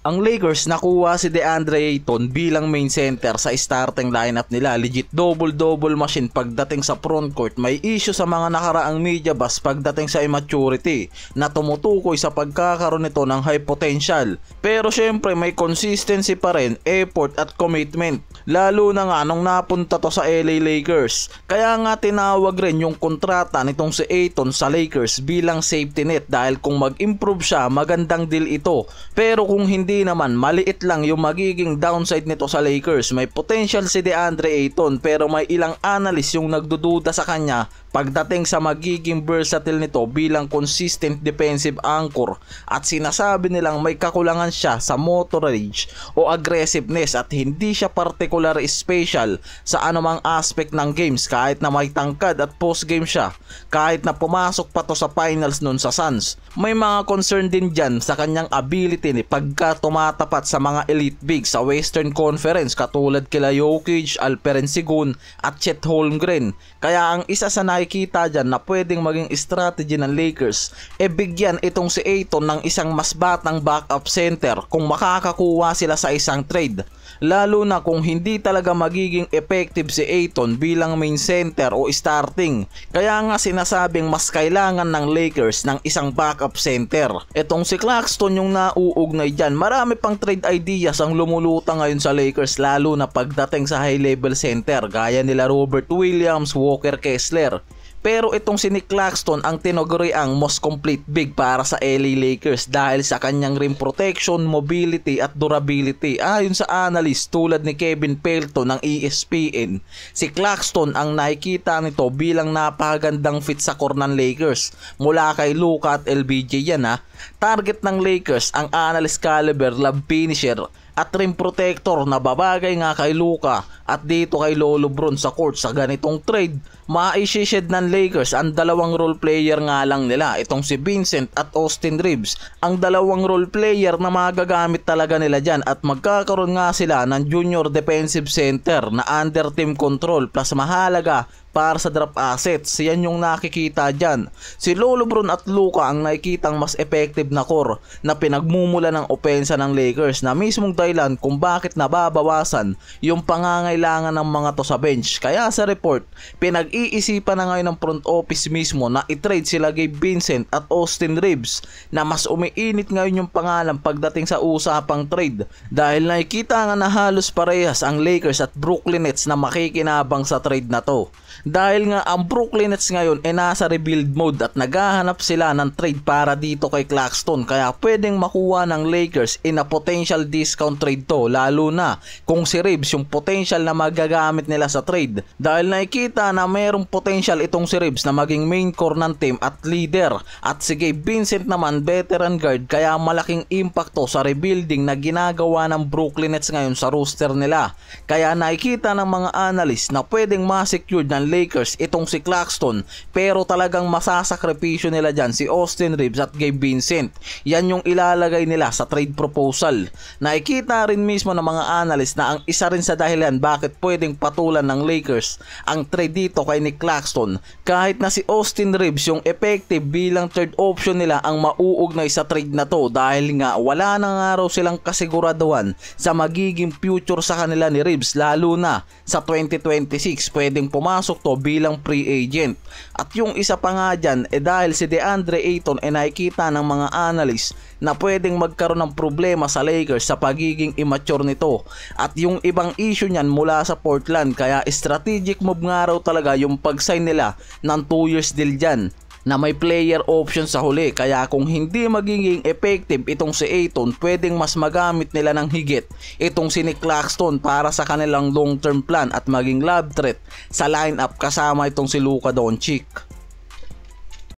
Ang Lakers nakuha si DeAndre Ayton bilang main center sa starting lineup nila. Legit double-double machine pagdating sa frontcourt. May issue sa mga nakaraang media buzz pagdating sa immaturity na tumutukoy sa pagkakaroon nito ng high potential. Pero syempre may consistency pa rin, effort at commitment. Lalo na nga nung napunta to sa LA Lakers. Kaya nga tinawag rin yung kontrata nitong si Ayton sa Lakers bilang safety net dahil kung mag-improve siya, magandang deal ito. Pero kung hindi naman, maliit lang yung magiging downside nito sa Lakers. May potential si DeAndre Ayton pero may ilang analyst yung nagdududa sa kanya pagdating sa magiging versatile nito bilang consistent defensive anchor at sinasabi nilang may kakulangan siya sa motor rage o aggressiveness at hindi siya particular special sa anumang aspect ng games kahit na may tangkad at post game siya kahit na pumasok pa to sa finals nun sa Suns. May mga concern din dyan sa kanyang ability ni pagka tumatapat sa mga elite bigs sa Western Conference katulad kila Jokic, Alperen Sengun at Chet Holmgren. Kaya ang isa sa nakikita dyan na pwedeng maging strategy ng Lakers bigyan itong si Ayton ng isang mas batang backup center kung makakakuha sila sa isang trade. Lalo na kung hindi talaga magiging effective si Ayton bilang main center o starting. Kaya nga sinasabing mas kailangan ng Lakers ng isang backup center. Etong si Claxton yung nauugnay dyan. Marami pang trade ideas ang lumulutang ngayon sa Lakers lalo na pagdating sa high level center gaya nila Robert Williams, Walker Kessler. Pero itong si Nick Claxton ang tinuguri ang most complete big para sa LA Lakers dahil sa kanyang rim protection, mobility at durability. Ayon sa analyst tulad ni Kevin Pelton ng ESPN, si Claxton ang nakikita nito bilang napakagandang fit sa core ng Lakers. Mula kay Luka at LBJ yan ha. Target ng Lakers ang analyst caliber lob finisher at rim protector na babagay nga kay Luka at dito kay Lolo Bron sa court. Sa ganitong trade, maisished ng Lakers ang dalawang role player nga lang nila, itong si Vincent at Austin Reeves. Ang dalawang role player na magagamit talaga nila dyan at magkakaroon nga sila ng junior defensive center na under team control plus mahalaga para sa draft assets. Yan yung nakikita dyan. Si Lolo Bron at Luka ang nakikitang mas effective na core na pinagmumula ng opensa ng Lakers na mismong dahilan kung bakit nababawasan yung pangangailangan ng mga to sa bench. Kaya sa report, pinag-iisipan na ngayon ng front office mismo na i-trade sila Gabe Vincent at Austin Reeves na mas umiinit ngayon yung pangalan pagdating sa usapang trade dahil nakikita nga na halos parehas ang Lakers at Brooklyn Nets na makikinabang sa trade na to. Dahil nga ang Brooklyn Nets ngayon ay nasa rebuild mode at naghahanap sila ng trade para dito kay Claxton, kaya pwedeng makuha ng Lakers in a potential discount trade to, lalo na kung si Reeves yung potential na magagamit nila sa trade dahil nakikita na mayroong potential itong si Reeves na maging main core ng team at leader at si Gabe Vincent naman veteran guard kaya malaking impact to sa rebuilding na ginagawa ng Brooklyn Nets ngayon sa roster nila. Kaya nakikita ng mga analyst na pwedeng ma-secure ng Lakers itong si Claxton pero talagang masasakripisyo nila dyan si Austin Reeves at Gabe Vincent. Yan yung ilalagay nila sa trade proposal. Nakikita rin mismo ng mga analyst na ang isa rin sa dahilan bakit pwedeng patulan ng Lakers ang trade dito kay Nick Claxton kahit na si Austin Reeves yung effective bilang third option nila ang mauugnay sa trade na to dahil nga wala na nga raw silang kasiguraduhan sa magiging future sa kanila ni Reeves lalo na sa 2026 pwedeng pumasok to bilang free agent. At yung isa pa nga dyan dahil si DeAndre Ayton nakikita ng mga analyst na pwedeng magkaroon ng problema sa Lakers sa pagiging immature nito at yung ibang issue niyan mula sa Portland kaya strategic move nga raw talaga yung pag-sign nila ng 2 years deal dyan na may player option sa huli. Kaya kung hindi magiging effective itong si Ayton, pwedeng mas magamit nila ng higit itong si Nick Claxton para sa kanilang long term plan at maging love threat sa lineup kasama itong si Luka Doncic.